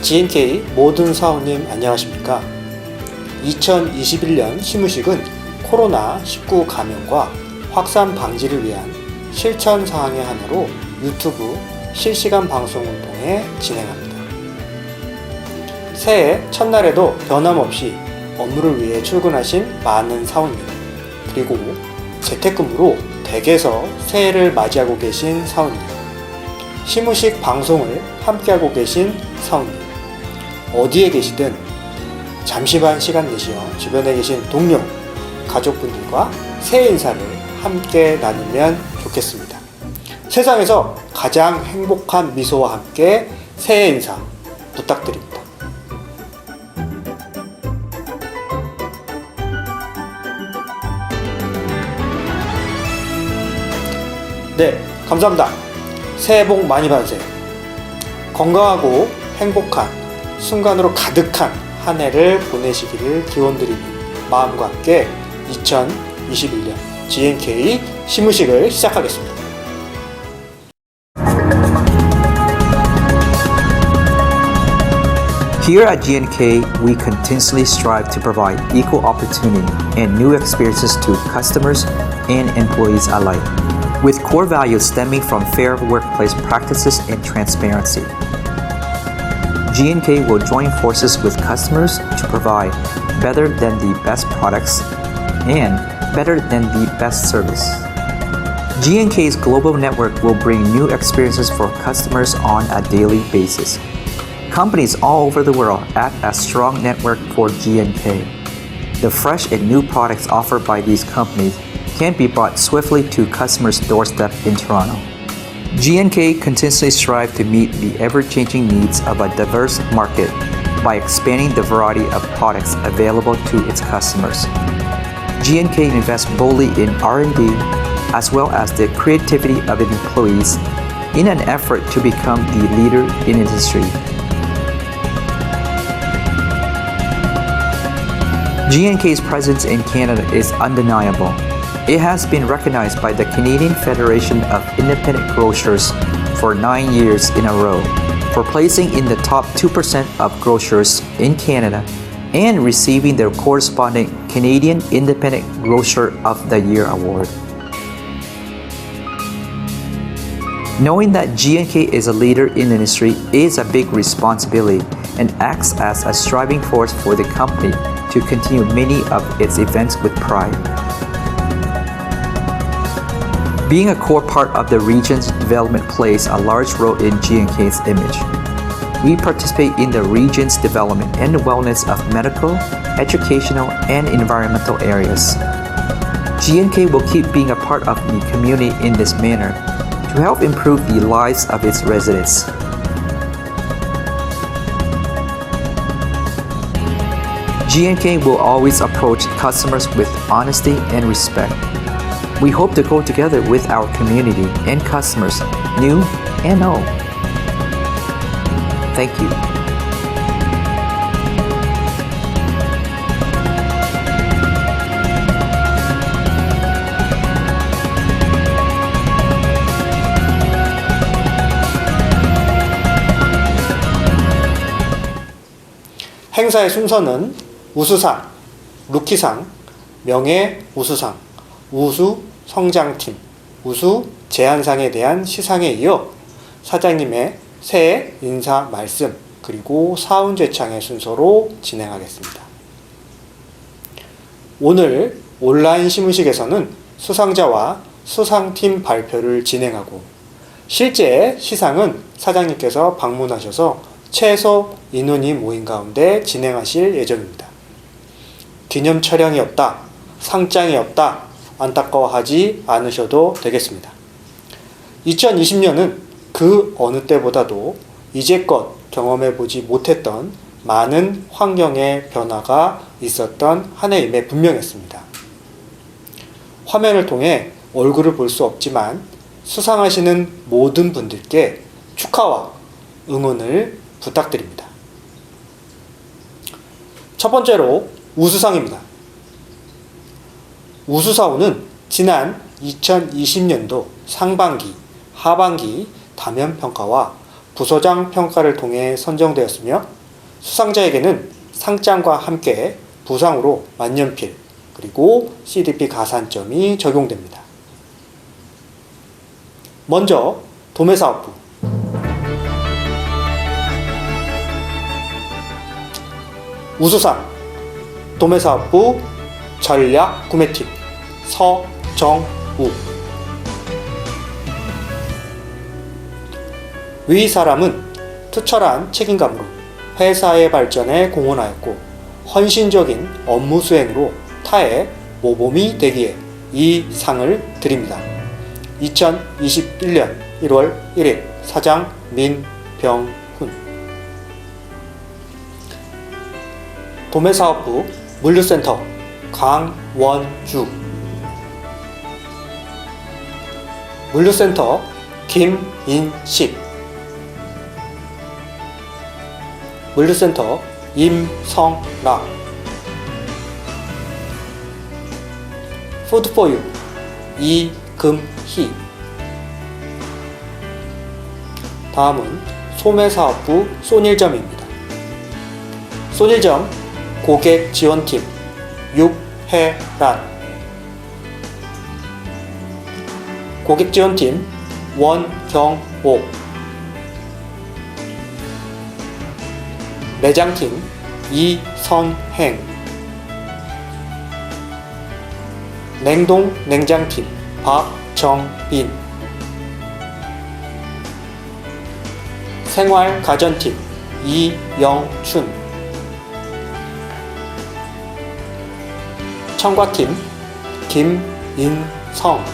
G&K 모든 사원님 안녕하십니까? 2021년 시무식은 코로나19 감염과 확산 방지를 위한 실천 사항의 하나로 유튜브 실시간 방송을 통해 진행합니다. 새해 첫날에도 변함없이 업무를 위해 출근하신 많은 사원님, 그리고 재택근무로 댁에서 새해를 맞이하고 계신 사원님, 시무식 방송을 함께하고 계신 사원님, 어디에 계시든 잠시만 시간 내시어 주변에 계신 동료, 가족분들과 새해 인사를 함께 나누면 좋겠습니다. 세상에서 가장 행복한 미소와 함께 새해 인사 부탁드립니다. 네, 감사합니다. 새해 복 많이 받으세요. 건강하고 행복한 순간으로 가득한 한 해를 보내시기를 기원드리는 마음과 함께 2021년 G&K 시무식을 시작하겠습니다. Here at G&K, we continuously strive to provide equal opportunity and new experiences to customers and employees alike, with core values stemming from fair workplace practices and transparency. G&K will join forces with customers to provide better than the best products and better than the best service. G&K's global network will bring new experiences for customers on a daily basis. Companies all over the world act as strong network for G&K. The fresh and new products offered by these companies can be brought swiftly to customers' doorstep in Toronto. G&K continuously strive to meet the ever-changing needs of a diverse market by expanding the variety of products available to its customers. G&K invests boldly in R&D as well as the creativity of its employees in an effort to become the leader in industry. G&K's presence in Canada is undeniable. It has been recognized by the Canadian Federation of Independent Grocers for 9 years in a row for placing in the top 2% of grocers in Canada and receiving their corresponding Canadian Independent Grocer of the Year award. Knowing that G&K is a leader in the industry is a big responsibility and acts as a striving force for the company to continue many of its events with pride. Being a core part of the region's development plays a large role in G&K's image. We participate in the region's development and wellness of medical, educational, and environmental areas. G&K will keep being a part of the community in this manner to help improve the lives of its residents. G&K will always approach customers with honesty and respect. We hope to go together with our community and customers, new and old. Thank you. 행사의 순서는 우수상, 루키상, 명예우수상, 우수성장팀, 우수제안상에 대한 시상에 이어 사장님의 새해 인사 말씀 그리고 사운제창의 순서로 진행하겠습니다. 오늘 온라인 시무식에서는 수상자와 수상팀 발표를 진행하고 실제 시상은 사장님께서 방문하셔서 최소 인원이 모인 가운데 진행하실 예정입니다. 기념 촬영이 없다, 상장이 없다, 안타까워하지 않으셔도 되겠습니다. 2020년은 그 어느 때보다도 이제껏 경험해보지 못했던 많은 환경의 변화가 있었던 한 해임에 분명했습니다. 화면을 통해 얼굴을 볼 수 없지만 수상하시는 모든 분들께 축하와 응원을 부탁드립니다. 첫 번째로 우수상입니다. 우수사원은 지난 2020년도 상반기, 하반기 다면평가와 부서장 평가를 통해 선정되었으며 수상자에게는 상장과 함께 부상으로 만년필 그리고 CDP 가산점이 적용됩니다. 먼저 도매사업부. 우수상 도매사업부 전략구매팀 서정우. 위 사람은 투철한 책임감으로 회사의 발전에 공헌하였고 헌신적인 업무 수행으로 타의 모범이 되기에 이 상을 드립니다. 2021년 1월 1일 사장 민병훈. 도매사업부 물류센터 강원주. 물류센터 김인식. 물류센터 임성락. 푸드포유 이금희. 다음은 소매사업부 쏜일점입니다. 쏜일점 고객지원팀 육혜란. 고객지원팀 원경옥. 매장팀 이선행. 냉동 냉장팀 박정빈. 생활가전팀 이영춘. 첨가팀 김인성.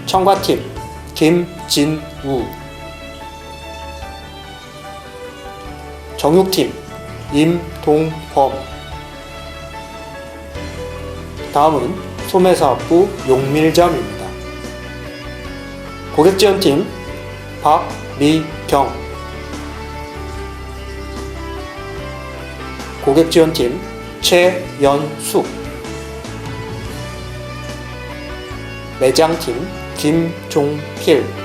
첨가팀 김진우. 정육팀 임동범. 다음은 소매사업부 용밀점입니다. 고객지원팀 박미경. 고객지원팀 최연숙. 매장팀 김종필.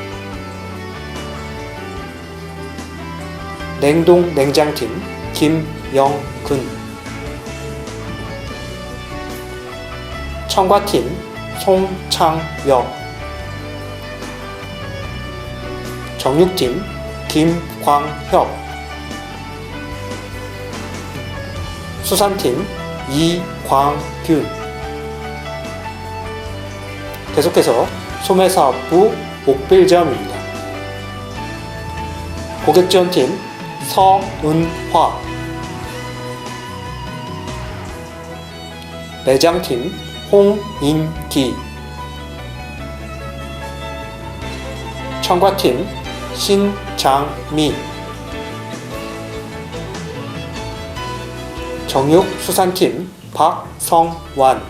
냉동 냉장팀 김영근. 첨가팀 송창혁. 정육팀 김광혁. 수산팀 이광균. 계속해서 소매사업부 옥빌점입니다. 고객지원팀 서은화. 매장팀 홍인기. 첨가팀 신장미. 정육수산팀 박성완.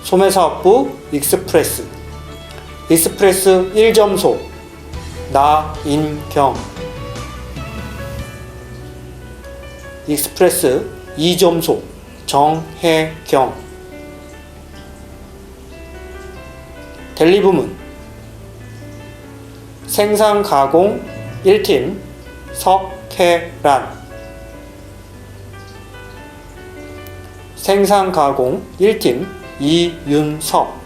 소매사업부 익스프레스. 익스프레스 1점소 나인경. 익스프레스 2점소 정혜경. 델리부문 생산가공 1팀 석혜란. 생산가공 1팀 이윤석.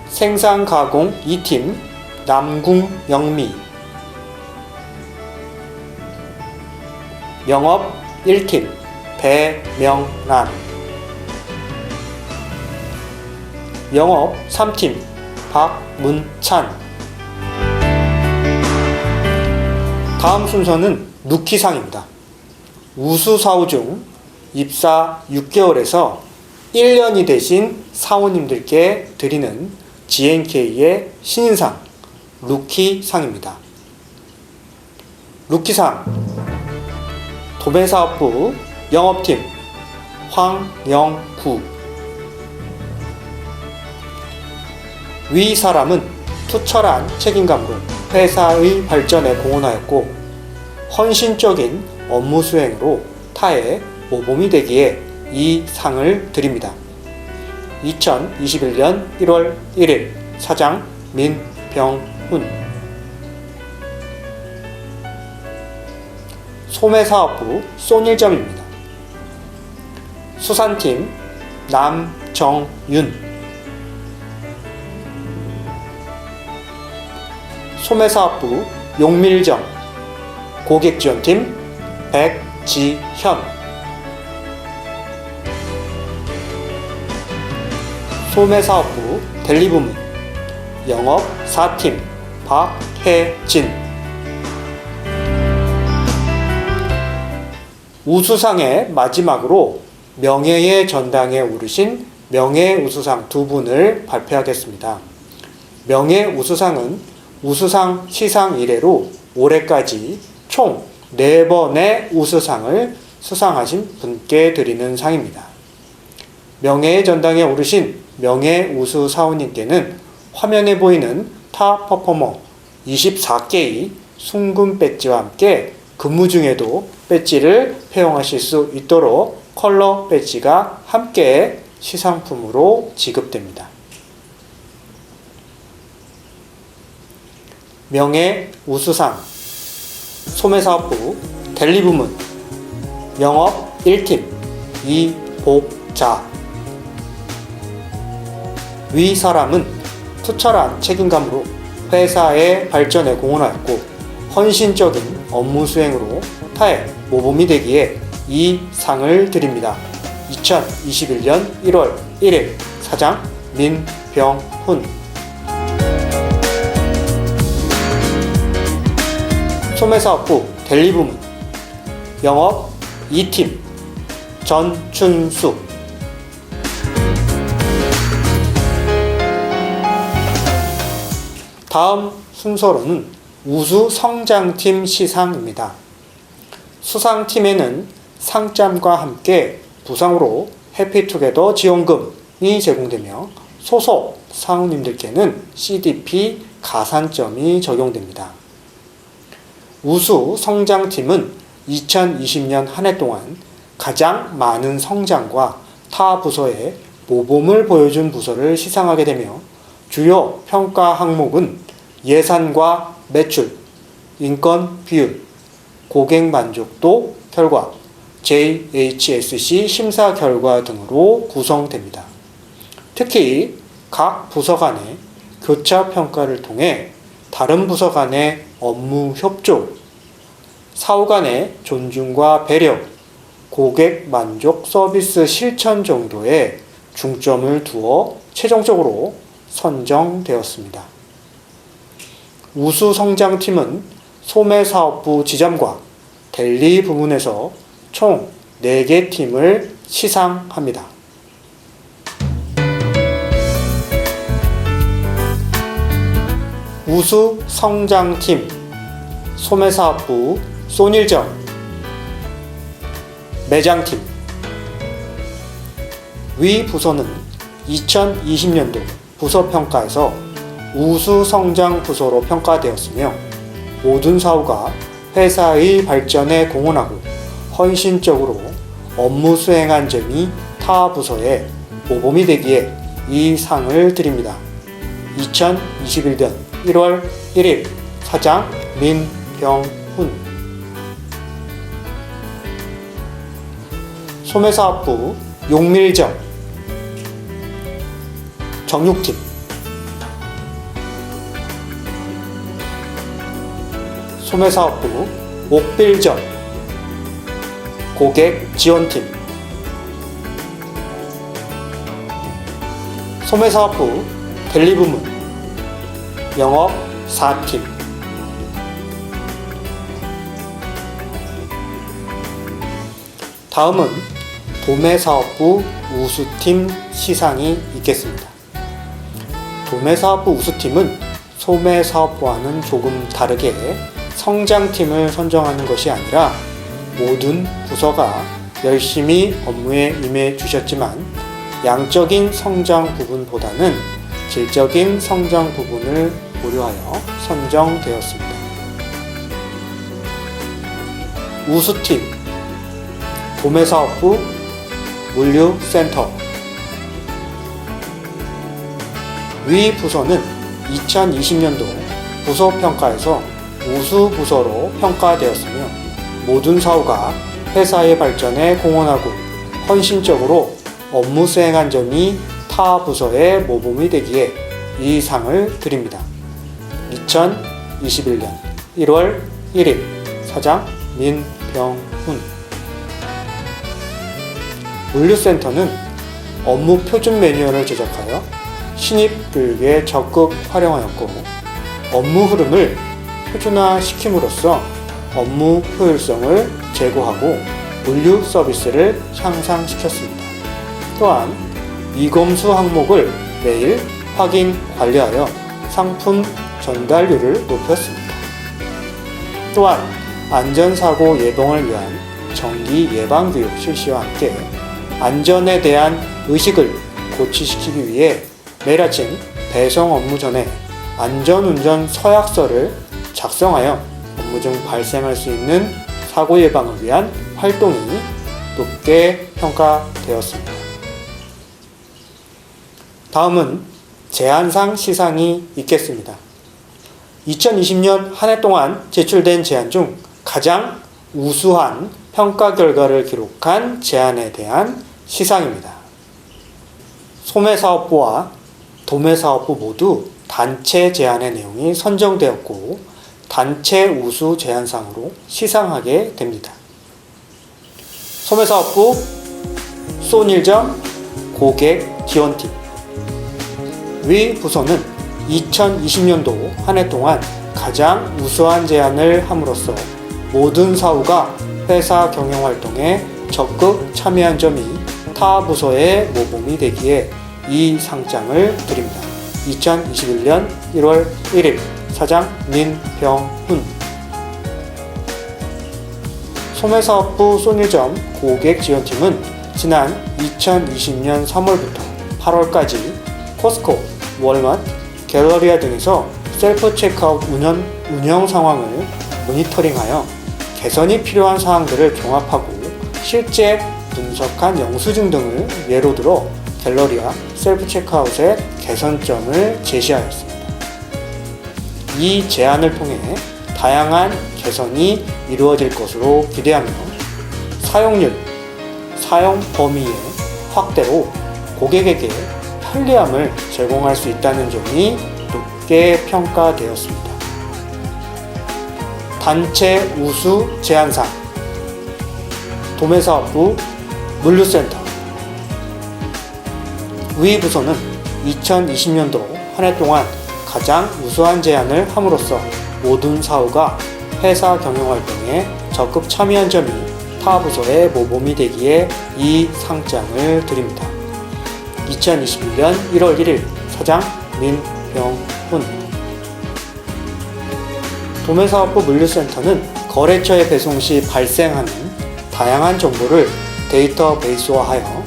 생산가공 2팀 남궁영미. 영업 1팀 배명란. 영업 3팀 박문찬. 다음 순서는 루키상입니다. 우수사원 중 입사 6개월에서 1년이 되신 사원님들께 드리는 GNK의 신인상 루키상입니다. 루키상 도매사업부 영업팀 황영구. 위 사람은 투철한 책임감으로 회사의 발전에 공헌하였고 헌신적인 업무 수행으로 타의 모범이 되기에 이 상을 드립니다. 2021년 1월 1일 사장 민병훈. 소매사업부 쏜일점입니다. 수산팀 남정윤. 소매사업부 용밀정 고객지원팀 백지현. 소매사업부 델리부문 영업 4팀 박혜진. 우수상의 마지막으로 명예의 전당에 오르신 명예우수상 두 분을 발표하겠습니다. 명예우수상은 우수상 시상 이래로 올해까지 총 4번의 우수상을 수상하신 분께 드리는 상입니다. 명예의 전당에 오르신 명예우수사원님께는 화면에 보이는 타 퍼포머 24개의 순금 배지와 함께 근무 중에도 배지를 회용하실 수 있도록 컬러 배지가 함께 시상품으로 지급됩니다. 명예우수상 소매사업부 델리부문 영업 1팀 이복자. 위 사람은 투철한 책임감으로 회사의 발전에 공헌하였고 헌신적인 업무 수행으로 타의 모범이 되기에 이 상을 드립니다. 2021년 1월 1일 사장 민병훈. 소매사업부 델리부문 영업 2팀 전춘수. 다음 순서로는 우수성장팀 시상입니다. 수상팀에는 상장과 함께 부상으로 해피투게더 지원금이 제공되며 소속 사원님들께는 CDP 가산점이 적용됩니다. 우수 성장팀은 2020년 한 해 동안 가장 많은 성장과 타 부서의 모범을 보여준 부서를 시상하게 되며 주요 평가 항목은 예산과 매출, 인건 비율, 고객 만족도 결과, JHSC 심사 결과 등으로 구성됩니다. 특히 각 부서 간의 교차 평가를 통해 다른 부서 간의 업무 협조, 사후 간의 존중과 배려, 고객 만족 서비스 실천 정도에 중점을 두어 최종적으로 선정되었습니다. 우수성장팀은 소매사업부 지점과 델리 부문에서 총 4개 팀을 시상합니다. 우수성장팀 소매사업부 쏜일점 매장팀. 위 부서는 2020년도 부서평가에서 우수성장 부서로 평가되었으며 모든 사후가 회사의 발전에 공헌하고 헌신적으로 업무 수행한 점이 타 부서의 모범이 되기에 이 상을 드립니다. 2021년 1월 1일 사장 민병훈. 소매사업부 용밀정 정육팀. 소매사업부 옥빌점 고객지원팀. 소매사업부 델리부문 영업 4팀. 다음은 도매사업부 우수팀 시상이 있겠습니다. 도매사업부 우수팀은 소매사업부와는 조금 다르게 성장팀을 선정하는 것이 아니라 모든 부서가 열심히 업무에 임해 주셨지만 양적인 성장 부분보다는 질적인 성장 부분을 고려하여 선정되었습니다. 우수팀 도매사업부 물류센터. 위 부서는 2020년도 부서평가에서 우수부서로 평가되었으며 모든 사후가 회사의 발전에 공헌하고 헌신적으로 업무 수행한 점이 타 부서의 모범이 되기에 이 상을 드립니다. 2021년 1월 1일 사장 민병훈. 물류센터는 업무 표준 매뉴얼을 제작하여 신입 교육에 적극 활용하였고 업무 흐름을 표준화시킴으로써 업무 효율성을 제고하고 물류 서비스를 향상시켰습니다. 또한 미검수 항목을 매일 확인 관리하여 상품 전달률을 높였습니다. 또한 안전사고 예방을 위한 정기 예방교육 실시와 함께 안전에 대한 의식을 고취시키기 위해 매일 아침 배송 업무 전에 안전운전 서약서를 작성하여 업무 중 발생할 수 있는 사고 예방을 위한 활동이 높게 평가되었습니다. 다음은 제안상 시상이 있겠습니다. 2020년 한 해 동안 제출된 제안 중 가장 우수한 평가 결과를 기록한 제안에 대한 시상입니다. 소매사업부와 도매사업부 모두 단체 제안의 내용이 선정되었고 단체 우수 제안상으로 시상하게 됩니다. 소매사업부 쏜일점 고객 지원팀. 위 부서는 2020년도 한 해 동안 가장 우수한 제안을 함으로써 모든 사후가 회사 경영활동에 적극 참여한 점이 타 부서의 모범이 되기에 이 상장을 드립니다. 2021년 1월 1일 사장 민병훈. 소매사업부 쏜일점 고객지원팀은 지난 2020년 3월부터 8월까지 코스코, 월마트, 갤러리아 등에서 셀프 체크아웃 운영 상황을 모니터링하여 개선이 필요한 사항들을 종합하고 실제 분석한 영수증 등을 예로 들어 갤러리아 셀프 체크아웃의 개선점을 제시하였습니다. 이 제안을 통해 다양한 개선이 이루어질 것으로 기대하며 사용률, 사용 범위의 확대로 고객에게 편리함을 제공할 수 있다는 점이 높게 평가되었습니다. 단체 우수 제안상 도매사업부 물류센터. 위 부서는 2020년도 한 해 동안 가장 우수한 제안을 함으로써 모든 사후가 회사 경영활동에 적극 참여한 점이 타 부서의 모범이 되기에 이 상장을 드립니다. 2021년 1월 1일 사장 민병훈. 도매사업부 물류센터는 거래처에 배송 시 발생하는 다양한 정보를 데이터베이스화하여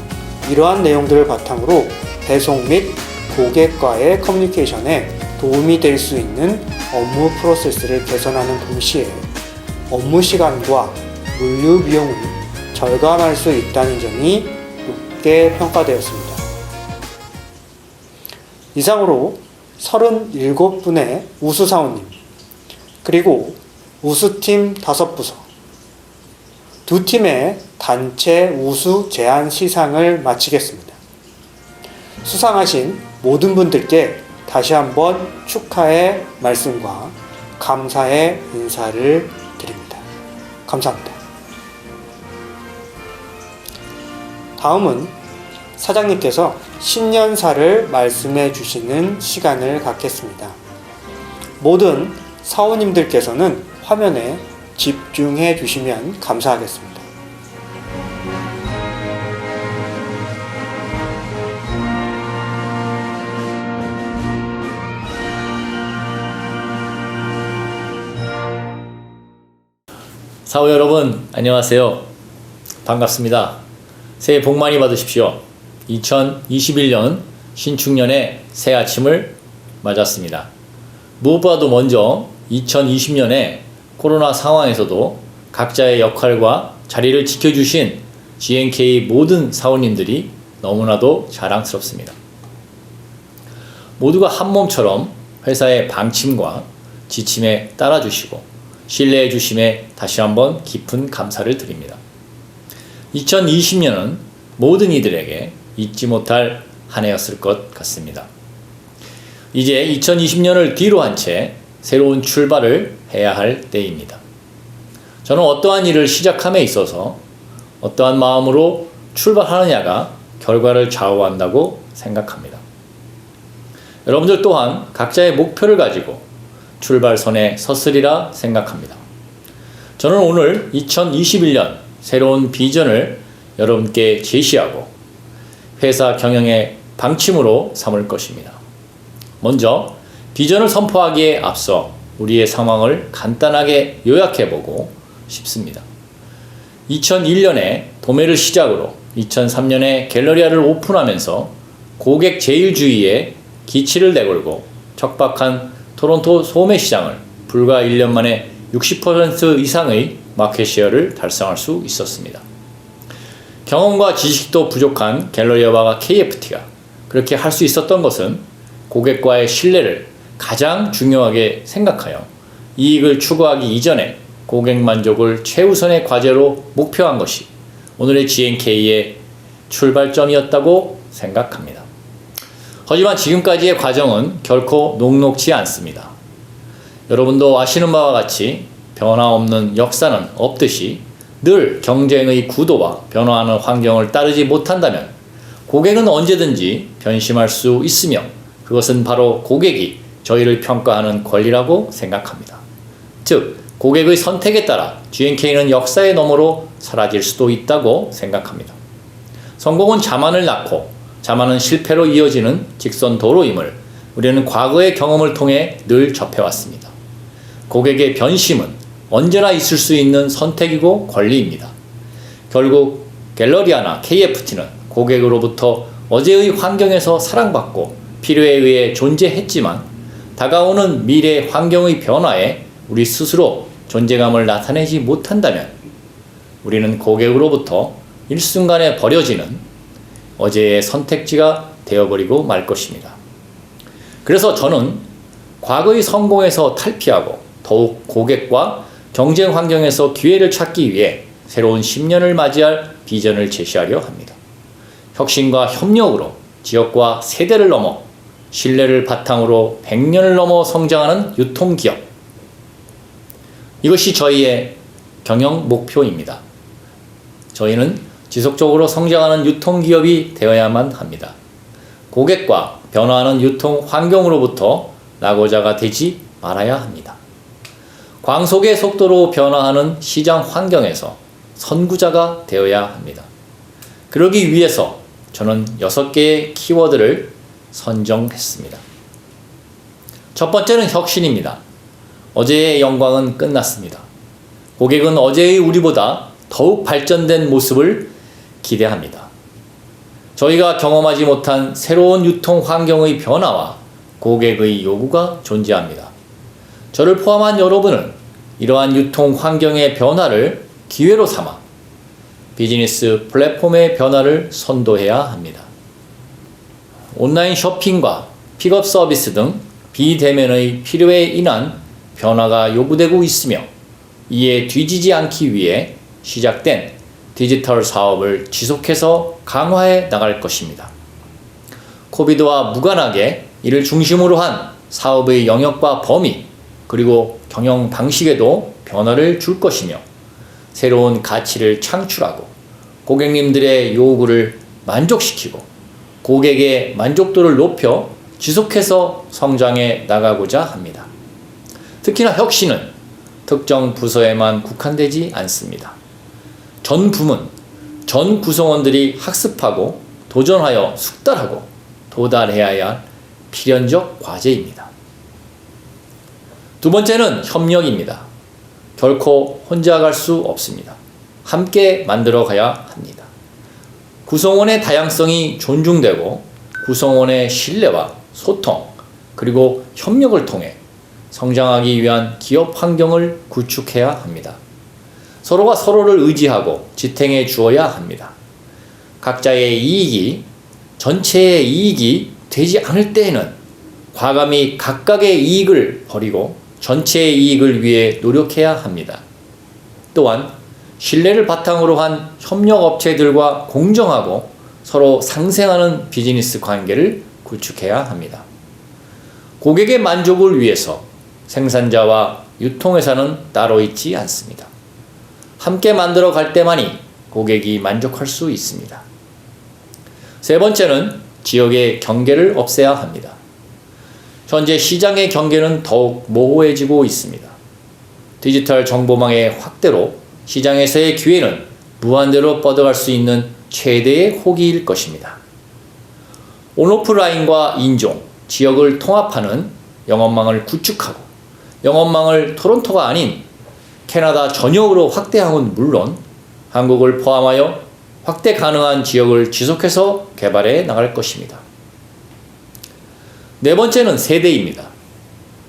이러한 내용들을 바탕으로 배송 및 고객과의 커뮤니케이션에 도움이 될 수 있는 업무 프로세스를 개선하는 동시에 업무 시간과 물류 비용을 절감할 수 있다는 점이 높게 평가되었습니다. 이상으로 37분의 우수사원님, 그리고 우수팀 5부서, 2팀의 단체 우수 제안 시상을 마치겠습니다. 수상하신 모든 분들께 다시 한번 축하의 말씀과 감사의 인사를 드립니다. 감사합니다. 다음은 사장님께서 신년사를 말씀해 주시는 시간을 갖겠습니다. 모든 사원님들께서는 화면에 집중해 주시면 감사하겠습니다. 사원 여러분, 안녕하세요. 반갑습니다. 새해 복 많이 받으십시오. 2021년 신축년의 새 아침을 맞았습니다. 무엇보다도 먼저 2020년에 코로나 상황에서도 각자의 역할과 자리를 지켜주신 GNK 모든 사원님들이 너무나도 자랑스럽습니다. 모두가 한 몸처럼 회사의 방침과 지침에 따라주시고 신뢰해 주심에 다시 한번 깊은 감사를 드립니다. 2020년은 모든 이들에게 잊지 못할 한 해였을 것 같습니다. 이제 2020년을 뒤로 한 채 새로운 출발을 해야 할 때입니다. 저는 어떠한 일을 시작함에 있어서 어떠한 마음으로 출발하느냐가 결과를 좌우한다고 생각합니다. 여러분들 또한 각자의 목표를 가지고 출발선에 섰으리라 생각합니다. 저는 오늘 2021년 새로운 비전을 여러분께 제시하고 회사 경영의 방침으로 삼을 것입니다. 먼저 비전을 선포하기에 앞서 우리의 상황을 간단하게 요약해보고 싶습니다. 2001년에 도매를 시작으로 2003년에 갤러리아를 오픈하면서 고객 제일주의에 기치를 내걸고 척박한 토론토 소매 시장을 불과 1년 만에 60% 이상의 마켓 셰어를 달성할 수 있었습니다. 경험과 지식도 부족한 갤러리아와 KFT가 그렇게 할 수 있었던 것은 고객과의 신뢰를 가장 중요하게 생각하여 이익을 추구하기 이전에 고객 만족을 최우선의 과제로 목표한 것이 오늘의 GNK의 출발점이었다고 생각합니다. 하지만 지금까지의 과정은 결코 녹록지 않습니다. 여러분도 아시는 바와 같이 변화 없는 역사는 없듯이 늘 경쟁의 구도와 변화하는 환경을 따르지 못한다면 고객은 언제든지 변심할 수 있으며 그것은 바로 고객이 저희를 평가하는 권리라고 생각합니다. 즉, 고객의 선택에 따라 GNK는 역사의 너머로 사라질 수도 있다고 생각합니다. 성공은 자만을 낳고 자만은 실패로 이어지는 직선 도로임을 우리는 과거의 경험을 통해 늘 접해왔습니다. 고객의 변심은 언제나 있을 수 있는 선택이고 권리입니다. 결국 갤러리아나 KFT는 고객으로부터 어제의 환경에서 사랑받고 필요에 의해 존재했지만 다가오는 미래 환경의 변화에 우리 스스로 존재감을 나타내지 못한다면 우리는 고객으로부터 일순간에 버려지는 어제의 선택지가 되어버리고 말 것입니다. 그래서 저는 과거의 성공에서 탈피하고 더욱 고객과 경쟁 환경에서 기회를 찾기 위해 새로운 10년을 맞이할 비전을 제시하려 합니다. 혁신과 협력으로 지역과 세대를 넘어 신뢰를 바탕으로 100년을 넘어 성장하는 유통기업. 이것이 저희의 경영 목표입니다. 저희는 지속적으로 성장하는 유통기업이 되어야만 합니다. 고객과 변화하는 유통 환경으로부터 낙오자가 되지 말아야 합니다. 광속의 속도로 변화하는 시장 환경에서 선구자가 되어야 합니다. 그러기 위해서 저는 6개의 키워드를 선정했습니다. 첫 번째는 혁신입니다. 어제의 영광은 끝났습니다. 고객은 어제의 우리보다 더욱 발전된 모습을 기대합니다. 저희가 경험하지 못한 새로운 유통 환경의 변화와 고객의 요구가 존재합니다. 저를 포함한 여러분은 이러한 유통 환경의 변화를 기회로 삼아 비즈니스 플랫폼의 변화를 선도해야 합니다. 온라인 쇼핑과 픽업 서비스 등 비대면의 필요에 인한 변화가 요구되고 있으며 이에 뒤지지 않기 위해 시작된 디지털 사업을 지속해서 강화해 나갈 것입니다. 코비드와 무관하게 이를 중심으로 한 사업의 영역과 범위 그리고 경영 방식에도 변화를 줄 것이며 새로운 가치를 창출하고 고객님들의 요구를 만족시키고 고객의 만족도를 높여 지속해서 성장해 나가고자 합니다. 특히나 혁신은 특정 부서에만 국한되지 않습니다. 전 부문, 전 구성원들이 학습하고 도전하여 숙달하고 도달해야 할 필연적 과제입니다. 두 번째는 협력입니다. 결코 혼자 갈 수 없습니다. 함께 만들어 가야 합니다. 구성원의 다양성이 존중되고 구성원의 신뢰와 소통 그리고 협력을 통해 성장하기 위한 기업 환경을 구축해야 합니다. 서로가 서로를 의지하고 지탱해 주어야 합니다. 각자의 이익이 전체의 이익이 되지 않을 때에는 과감히 각각의 이익을 버리고 전체의 이익을 위해 노력해야 합니다. 또한 신뢰를 바탕으로 한 협력업체들과 공정하고 서로 상생하는 비즈니스 관계를 구축해야 합니다. 고객의 만족을 위해서 생산자와 유통회사는 따로 있지 않습니다. 함께 만들어 갈 때만이 고객이 만족할 수 있습니다. 세 번째는 지역의 경계를 없애야 합니다. 현재 시장의 경계는 더욱 모호해지고 있습니다. 디지털 정보망의 확대로 시장에서의 기회는 무한대로 뻗어갈 수 있는 최대의 호기일 것입니다. 온오프라인과 인종, 지역을 통합하는 영업망을 구축하고 영업망을 토론토가 아닌 캐나다 전역으로 확대함은 물론 한국을 포함하여 확대 가능한 지역을 지속해서 개발해 나갈 것입니다. 네 번째는 세대입니다.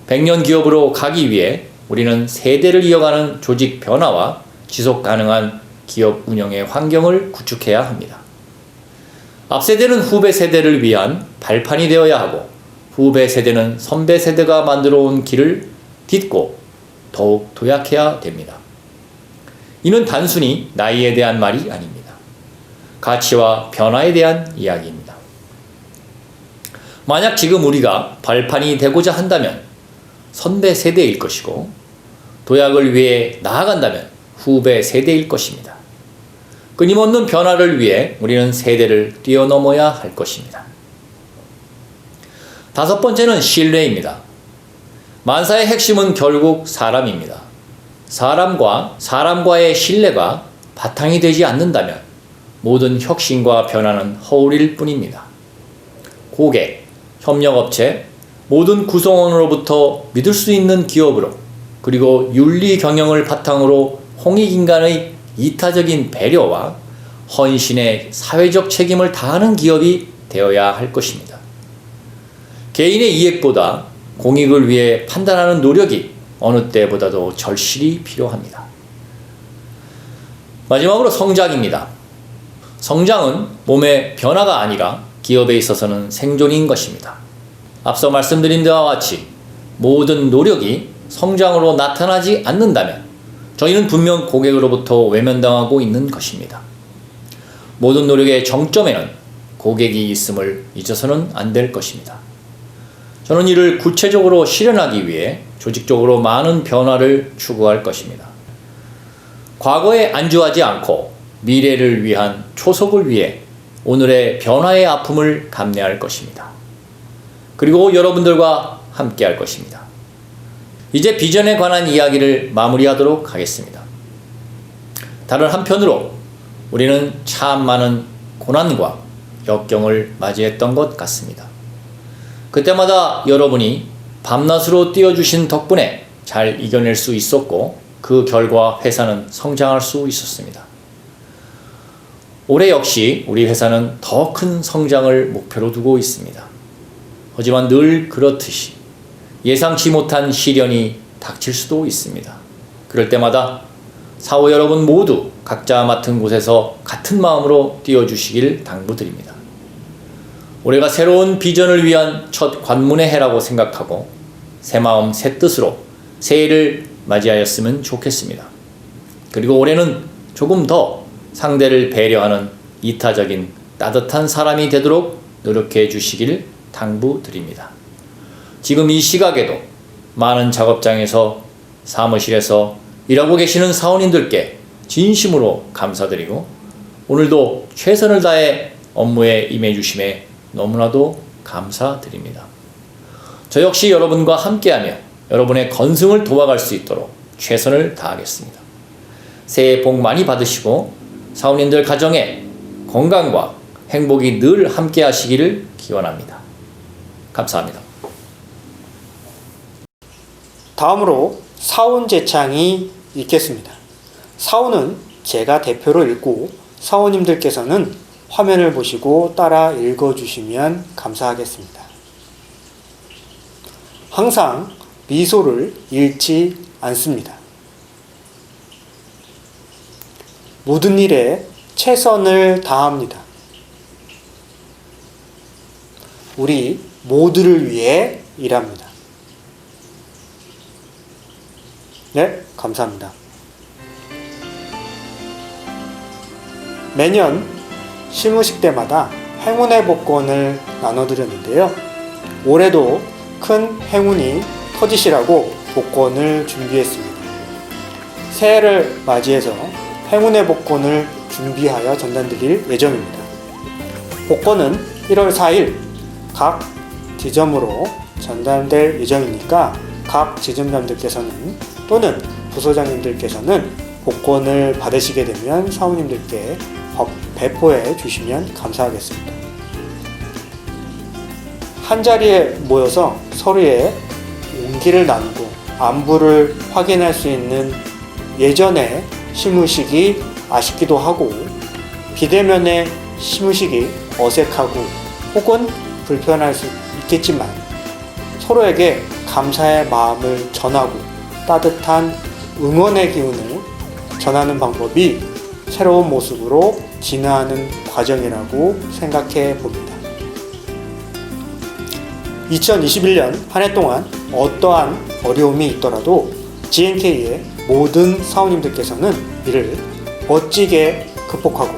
100년 기업으로 가기 위해 우리는 세대를 이어가는 조직 변화와 지속 가능한 기업 운영의 환경을 구축해야 합니다. 앞세대는 후배 세대를 위한 발판이 되어야 하고 후배 세대는 선배 세대가 만들어 온 길을 딛고 더욱 도약해야 됩니다. 이는 단순히 나이에 대한 말이 아닙니다. 가치와 변화에 대한 이야기입니다. 만약 지금 우리가 발판이 되고자 한다면 선배 세대일 것이고 도약을 위해 나아간다면 후배 세대일 것입니다. 끊임없는 변화를 위해 우리는 세대를 뛰어넘어야 할 것입니다. 다섯 번째는 신뢰입니다. 만사의 핵심은 결국 사람입니다. 사람과 사람과의 신뢰가 바탕이 되지 않는다면 모든 혁신과 변화는 허울일 뿐입니다. 고객, 협력업체, 모든 구성원으로부터 믿을 수 있는 기업으로 그리고 윤리 경영을 바탕으로 홍익인간의 이타적인 배려와 헌신의 사회적 책임을 다하는 기업이 되어야 할 것입니다. 개인의 이익보다 공익을 위해 판단하는 노력이 어느 때보다도 절실히 필요합니다. 마지막으로 성장입니다. 성장은 몸의 변화가 아니라 기업에 있어서는 생존인 것입니다. 앞서 말씀드린 데와 같이 모든 노력이 성장으로 나타나지 않는다면 저희는 분명 고객으로부터 외면당하고 있는 것입니다. 모든 노력의 정점에는 고객이 있음을 잊어서는 안 될 것입니다. 저는 이를 구체적으로 실현하기 위해 조직적으로 많은 변화를 추구할 것입니다. 과거에 안주하지 않고 미래를 위한 초석을 위해 오늘의 변화의 아픔을 감내할 것입니다. 그리고 여러분들과 함께 할 것입니다. 이제 비전에 관한 이야기를 마무리하도록 하겠습니다. 다른 한편으로 우리는 참 많은 고난과 역경을 맞이했던 것 같습니다. 그때마다 여러분이 밤낮으로 뛰어주신 덕분에 잘 이겨낼 수 있었고 그 결과 회사는 성장할 수 있었습니다. 올해 역시 우리 회사는 더 큰 성장을 목표로 두고 있습니다. 하지만 늘 그렇듯이 예상치 못한 시련이 닥칠 수도 있습니다. 그럴 때마다 사원 여러분 모두 각자 맡은 곳에서 같은 마음으로 뛰어주시길 당부드립니다. 올해가 새로운 비전을 위한 첫 관문의 해라고 생각하고 새 마음 새 뜻으로 새해를 맞이하였으면 좋겠습니다. 그리고 올해는 조금 더 상대를 배려하는 이타적인 따뜻한 사람이 되도록 노력해 주시길 당부드립니다. 지금 이 시각에도 많은 작업장에서 사무실에서 일하고 계시는 사원님들께 진심으로 감사드리고 오늘도 최선을 다해 업무에 임해 주심에 너무나도 감사드립니다. 저 역시 여러분과 함께하며 여러분의 건승을 도와갈 수 있도록 최선을 다하겠습니다. 새해 복 많이 받으시고 사원님들 가정에 건강과 행복이 늘 함께 하시기를 기원합니다. 감사합니다. 다음으로 사원 제창이 있겠습니다. 사원은 제가 대표로 읽고 사원님들께서는 화면을 보시고 따라 읽어주시면 감사하겠습니다. 항상 미소를 잃지 않습니다. 모든 일에 최선을 다합니다. 우리 모두를 위해 일합니다. 네, 감사합니다. 매년 시무식 때마다 행운의 복권을 나눠드렸는데요. 올해도 큰 행운이 터지시라고 복권을 준비했습니다. 새해를 맞이해서 행운의 복권을 준비하여 전달드릴 예정입니다. 복권은 1월 4일 각 지점으로 전달될 예정이니까 각 지점장들께서는 또는 부소장님들께서는 복권을 받으시게 되면 사모님들께 배포해 주시면 감사하겠습니다. 한자리에 모여서 서로의 용기를 나누고 안부를 확인할 수 있는 예전의 시무식이 아쉽기도 하고 비대면의 시무식이 어색하고 혹은 불편할 수 있겠지만 서로에게 감사의 마음을 전하고 따뜻한 응원의 기운을 전하는 방법이 새로운 모습으로 진화하는 과정이라고 생각해 봅니다. 2021년 한 해 동안 어떠한 어려움이 있더라도 GNK의 모든 사원님들께서는 이를 멋지게 극복하고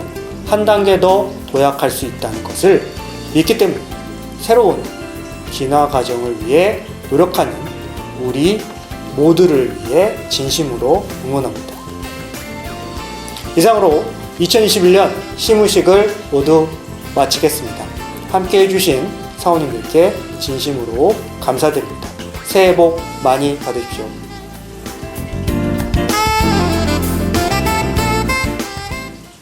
한 단계 더 도약할 수 있다는 것을 믿기 때문에 새로운 진화 과정을 위해 노력하는 우리 모두를 위해 진심으로 응원합니다. 이상으로 2021년 시무식을 모두 마치겠습니다. 함께 해주신 사원님들께 진심으로 감사드립니다. 새해 복 많이 받으십시오.